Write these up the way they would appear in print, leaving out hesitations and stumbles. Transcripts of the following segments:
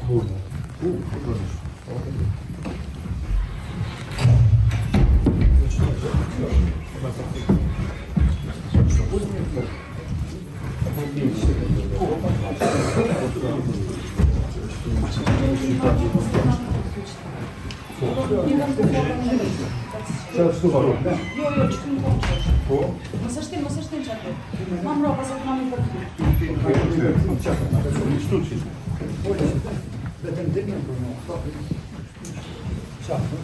Mos është çfarë. Mam roba sa kam i përkthyer. Vetëm dëmin për mua. Çfarë?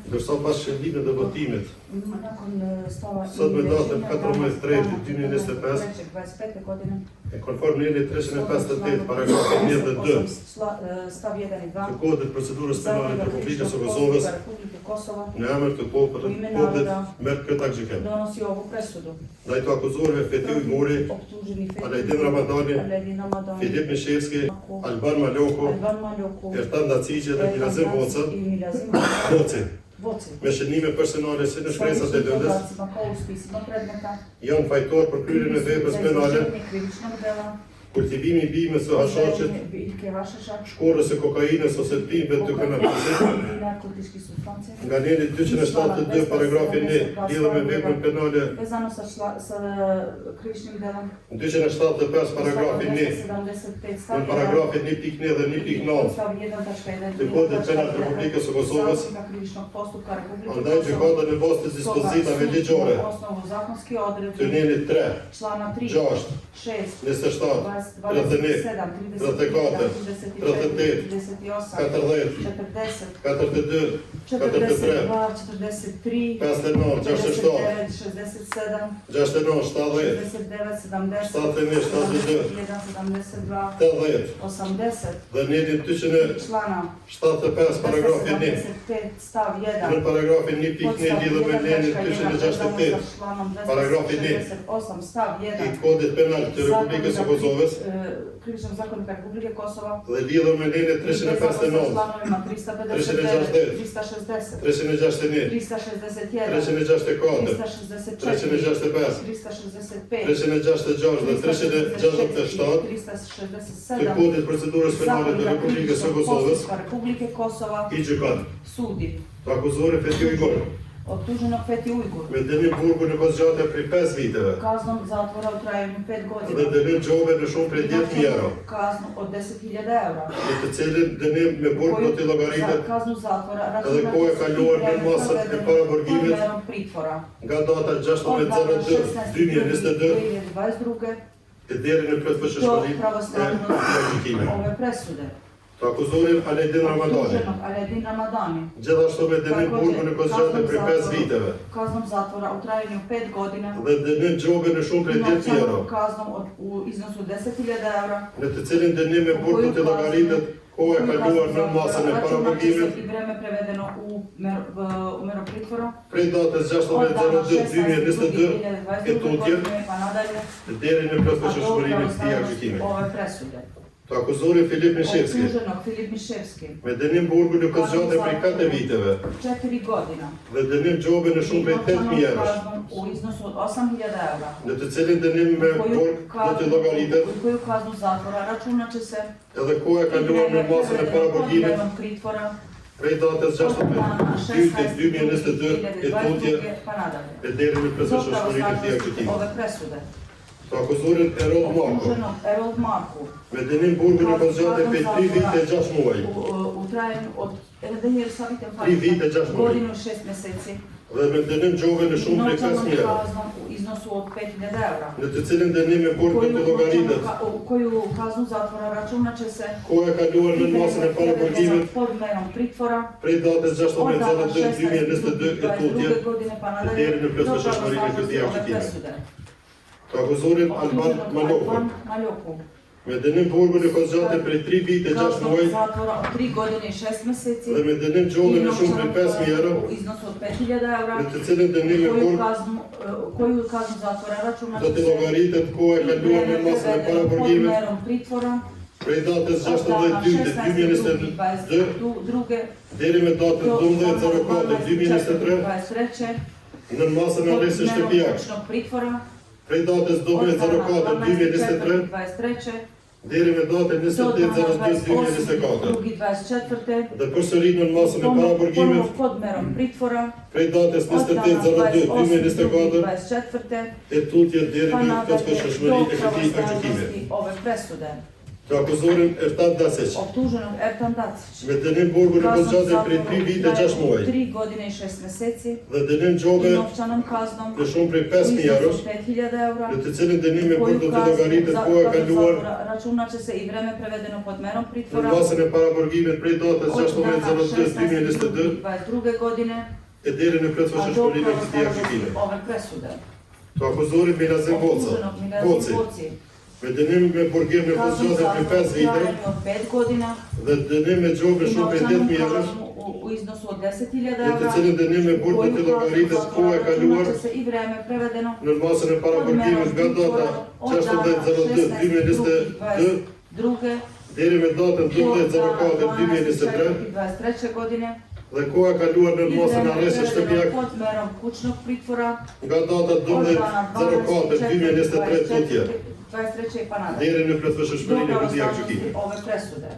Ndërsa pas shëndimit dhe votimit, sot me datën 14/3/2025, e konform njëri 358 paragrafin 1 dhe 2 të kodit procedurës penale të Republikës së Kosovës, në emër të popullit merr këtë gjykim. Ndaj të akuzuarve Fetiu Muri, Alajdin Ramadani, Filip Mishevski, Alban Maloku, Ertan Daciqe dhe Milazim Voci, me shënime personale si në shkresat e lëndës, janë fajtor për kryerjen e veprës penale, kultivimi i bimës së hashashit, shkorrës së kokainës ose të bimëve të kanabisit, nga njeri 272 paragrafi 1 lidhur me veprën penale, 275 paragrafi 1, në paragrafin 1.1 dhe 1.9 të kodit penal të Republikës së Kosovës, andaj gjykata në bazë të dispozitave ligjore të njerit 3, 6, 27, 31, 34, 38, 40, 42, 43, 59, 67, 69, 70, 71, 72, 80, dhe njerin 275 paragrafin 1, në paragrafin 1.1 lidhur me njerin 268 paragrafin 1 i kodit penal të Republikës së Kosovës, Krivičnog zakonika Republike Kosova dhe lidhur me njerin 359, 360, 361, 364, 365, 366 dhe 367 të kodit procedurës penale të Republikës së Kosovës, i gjykat. Të akuzuari Fetiu Igor, optuženog Feti Ujgur, me dënim burgu në kozgjate prej 5 viteve, kaznom zatvora u trajanju 5 godina, dhe dënim gjobe në shumë prej 10.000 euro, kaznu od 10.000 eura, në të cilin dënim me burg do t'i llogaritet kaznu zatvora edhe kohë e kaluar në masat e paraburgimit nga data 16/02/2022 e deri në plotfueshmërinë e gjykimit. Të akuzuarin Alajdin Ramadani, gjithashtu me dënim burgu në kozgjate prej 5 viteve, kaznom zatvora u trajanju 5 godina, dhe dënim gjobe në shumë prej 10.000 euro, kaznom u iznosu 10.000 eura, në të cilin dënim me burg do t'i llogaritet kohë e kaluar në masën e paraburgimit i vreme prevedeno u mero pritvora, prej datës 16/02/2022 e tutje deri në plotfueshmërinë e këtij gjykimi. Të akuzuarin Filip Mishevski, me dënim burgu në kozgjate prej 4 viteve, 4 godina, dhe dënim gjobe në shumë prej 8.000 euro, u iznosu od 8.000 eura, në të cilin dënim me burg do t'i llogaritet koju kaznu zatvora računaće se edhe kohë e kaluar në masën e paraburgimit prej datës 16/02/2022 e tutje e deri në plotfueshmërinë e këtij gjykimi. Të akuzuarin Erold Marku, me dënim burgu në kozgjate prej 3 vite e 6 muaj, u trajanju od edhe njerë sa vite 3 vite e 6 muaj, godinu 6 meseci, dhe me dënim gjobe në shumë prej 5.000 euro, u iznosu od 5.000 eura, në të cilin dënim me burg do t'i llogaritet koju kaznu zatvora računaće se kohë e kaluar në masën e paraburgimit pod merom pritvora prej datës 16/02/2022 e tutje e deri në plotfueshmërinë e këtij gjykimi. Të akuzuarin Alban Maloku, me dënim burgu në kozgjate prej 3 vite e 6 muaj, zatvora od 3 godine i 6 meseci, dhe me dënim gjobe në shumë prej 5.000 euro, u iznosu od 5.000 eura, në të cilin dënim me burg koju kaznu zatvora računaće do t'i llogaritet kohë e kaluar në masën e paraburgimit prej datës 16/02/2022 deri me datën 12/04/2023 Në masën e rrisë shtëpijak, kućnog pritvora prej datës 12.04.2023, 23. deri me datën 28.02.2024, 2.24. dhe përsërit në masën e paraburgimit, pod merom pritvora prej datës 28.02.2024, 24. e tutje deri në plotësueshmëri e këtij agjykimi. Ove presude. Të akuzuarin Ertan Dacić, Optuženog Ertan Dacić. me dënim burgu në pozgjate prej 3 vite 6 muaj, 3 godine i 6 meseci. dhe dënim gjobe I novčanom kaznom në shumë prej 5.000 eurosh, 5.000 eura. në të cilin dënim e burgu të llogaritet za koha e kaluar računa će se i vreme prevedeno pod merom në pritvora masën e paraburgimit prej datës od dana 16.02.2022 16.22 godine, e deri në a do plotësueshmërinë e këtij agjykimi. ove presude. Të akuzuarin Milazim Boca, Optuženog Milazim Boci, Boci. me dënim me burgim në Kaznom pozgjate prej 5 zatvorom vite, trajanju od 5 godina. dhe dënim me gjobe I shumë prej novčanom 10.000 eurosh, kaznu u iznosu od 10.000 në të eura. cilin dënim e burgu të llogaritet koha e kaluar Računat će se i vreme prevedeno në masën e paraburgimit nga data 16.02.2022 druge deri me datën 12.04.2023 23. godine dhe koha e kaluar në i masën e vreme rrisë prevedeno shtëpijak pod merom kućnog pritvora nga data 12.04.2023 tutje 23. pa nadalje. deri në plotësueshmërinë e këtij agjykimi. Ove presude.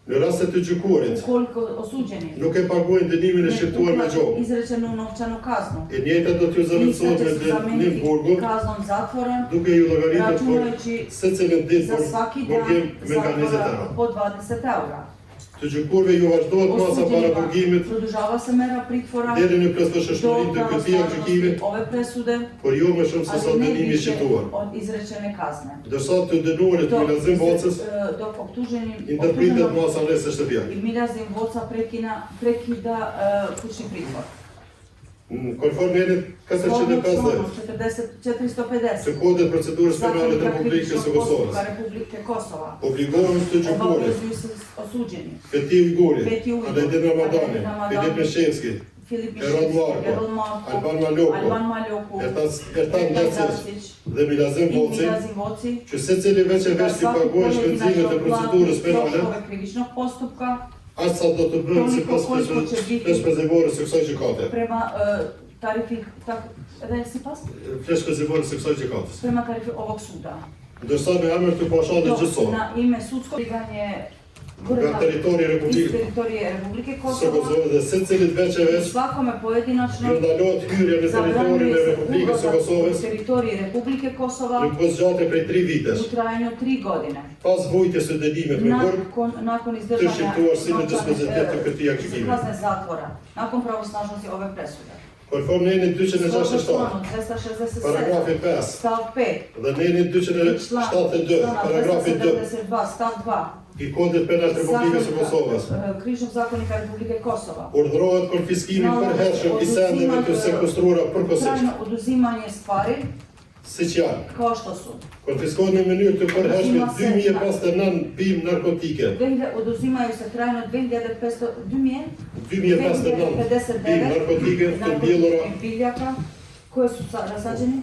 Në rastet të gjykuarit Ukoliko osuđeni nuk e paguajnë dënimin e shqiptuar me gjobë, izrečenu novčanu kaznu, e njëjta do t'ju zëvendësohet me dënim burgu, kaznom zatvora, duke ju llogaritur për računajući secilin ditë za svaki dan burgim me nga 20 zatvora euro. po 20 eura. Të gjykuarve ju vazhdohet masa paraburgimit Produžava se mera pritvora deri në do plotësueshmërinë të këtij agjykimi, pravosnažnosti ove presude, por jo më shumë se sa ali ne dënimi i više shqiptuar. od izrečene kazne. Ndërsa të dënuarit Milazim Bocës Dok optuženi interpretet masa rrisë shtëpijak. i Milazim Boca prekida kućni pritvor. Në konformitet 450 të kodit procedurës penale të Republikës së Kosovës, Republike Kosova. obligohen të gjykuarit Obavezuju se osuđeni Feti Ujguri, Feti Ujgur, Aledin Ramadani, Aledin Ramadani, Filip Meshevski, Filip Erod Mishevski, Erod Marko, Marko, Alban Maljoku, Alban Maljoku, Ertan Dacić Dacić dhe Milazim i Boci, Milazim Voci, që secili veç e veç t'i paguajnë shpenzimet e procedurës penale, troškove krivičnog postupka aq sa do të bëhen sipas shpenzimores së kësaj gjykate. prema tarifi Shpenzimores së kësaj gjykatës. prema tarifi ovog suda. Ndërsa në emër të pashallit gjësor, Na ime sudsko liganje nga territori iz teritorije Republike së Kosova, Kosovës dhe secilit veç e veç svakome pojedinačno ju ndalohet hyrja në territorin e Republikës së Kosovës teritoriji Republike Kosova në pozgjate prej 3 vitesh, u trajanju 3 godine. pas vujtjes së dënimit me burg, Nakon të izdržanja shqiptuar si në dispozitet të këtij agjykimi. kazne zatvora, nakon pravosnažnosti ove presude. Konform nenin 267, paragrafi 5 stav 5, dhe nenin 272, paragrafi 2 72, stav 2, i kodit penal të Republikës së Kosovës, Krivičnog zakonika Republike Kosova. urdhërohet konfiskimi përhershëm i sendeve të sekustruara përkohësisht, Trajno oduzimanje stvari siç janë kao što su konfiskohet në mënyrë të përhershme 2059 bimë narkotike, oduzimaju se trajno 2059 bimë narkotike të mbjellura, biljaka koje su rasađeni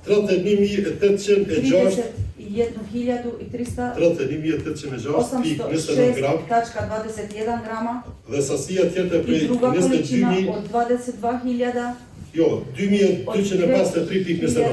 31.806 31.300 31.806,21 gram 806.21 grama dhe sasia tjetër i prej druga količina 22.000, od 22.000 jo, 2253,21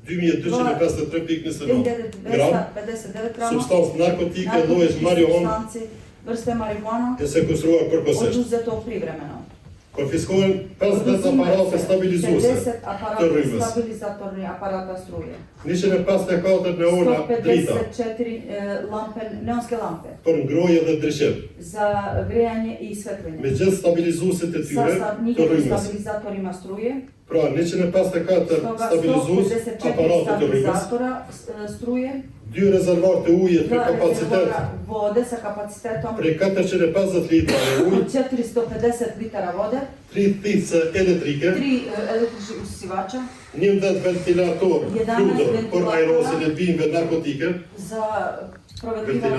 2253,21 gram 2.259 grama substancë narkotike lloji marijuana supstanci vrste marijuana e sekustruar përkohësisht. oduzeto privremeno. Konfiskohen 50 aparate stabilizuese 50 të aparata rrymës, stabilizatorni aparata struje. 154 neona drita 154 neonske lampe për ngroje dhe ndryshim, za grejanje i svetljenje. me gjithë stabilizuesit e tyre Sa të njihovim rrymës. stabilizatorima struje, Pra 154 stoga stabilizues 154 aparate të rrymës, stabilizatora struje, 2 rezervar të ujit me 2 kapacitet rezervoara vode sa kapacitetom prej 450 litra e ujë, od 450 litara vode, 3 thithse elektrike, 3 električni usisivača 11 ventilator 11 fludër për ventilatora aerosin e bimëve narkotike, za provetlivanje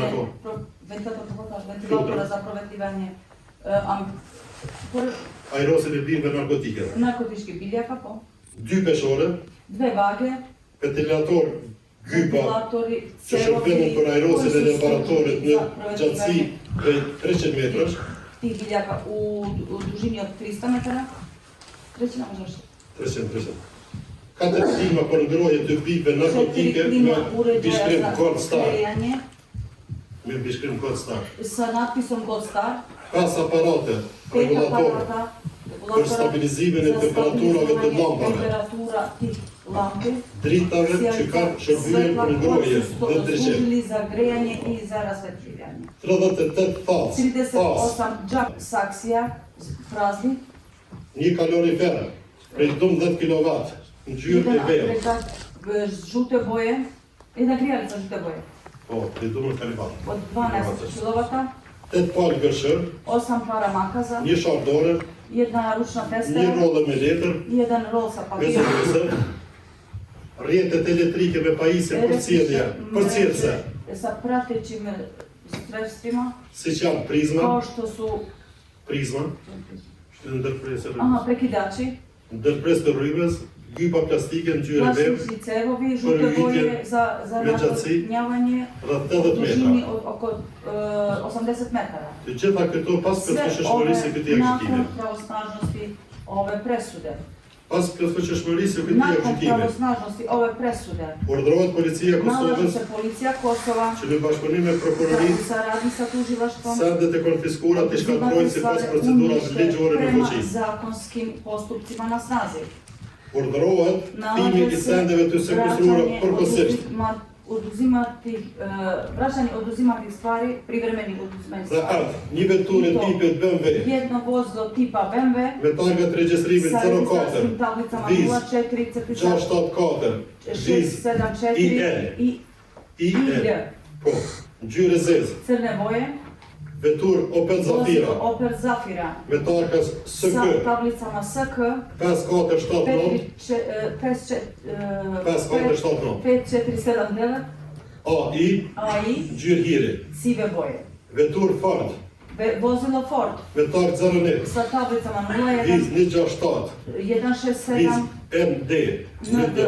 Ventilator. ventilatora za provetlivanje aerosin e bimëve narkotike, narkotičkih biljaka, po, 2 peshore, 2 vage, ventilator gypa ventilatori, që shërbenin për aerosin e laboratorit në gjatësi prej 300 metrash, tih biljaka u dužini od 300 metara, 300 možda 300 300. 4 klima për ngroje të pipe narkotike me bishkrim Gold Star. Me bishkrim Gold Star. Sa natpisom Gold Star. 5 aparate regulatorë për stabilizimin e temperaturave të lampave. Dritave që kanë shërbyer për ngroje dhe ndryshim. Služili za grejanje i za rasvetljivanje. 38 faz. 38 gjak saksija prazni. Një kalorifer prej 12 kW në gjyrë e verë. Žute boje, jedna grijalica žute boje. Po, prej 12 kW. Od 12 kW. 8 palë gërshër, 8 para makaza, një shardore, jedna ručna një testera, rolle me letër, jedan rol sa papira, rjetet elektrike me pajisje përcjellse, sa pratećim sredstvima, si që janë prizma, kao što su prekidači, ndërpres të rrybës, gypa plastike në gjyrë e verë, plastični cevovi, žute boje za navodnjavanje rreth u 80 dužini metra. od oko 80 metara. Të gjitha këto pas Sve kërkëshmërisë e ove këtij nakon ekzekutimi. pravosnažnosti ove presude. Pas kërkëshmërisë e këtij Nakon ekzekutimi, pravosnažnosti ove presude, urdhërohet policia e nalaže Kosovës se policija Kosova që në bashkëpunim me u prokurorinë saradnji sa tužilaštvom sendet e konfiskuara të shkatrojnë sipas procedurave ligjore në prema fuqi. zakonskim postupcima na snazi. Urdhërohet ktimi Nalaže i se sendeve të sekuestruara përkohësisht vraćanje oduzimatih stvari, privremeni oduzimatih dhe stvari. një veturë tipe BMW Jedno vozilo tipa BMW me targat regjistrimin sa 04 registrarskim tablicama VIZ 04 674 VIZ 674 IL po, ngjyrë zezë, crne boje, veturë Opel Zafira vozilo Opel Zafira me targas SK sa tablicama SK 5479 5479 AI AI ngjyrë hiri, sive boje. veturë Ford Vozilo Ford me targ 01 sa tablicama VIZ 01 167 167 VIZ MD ND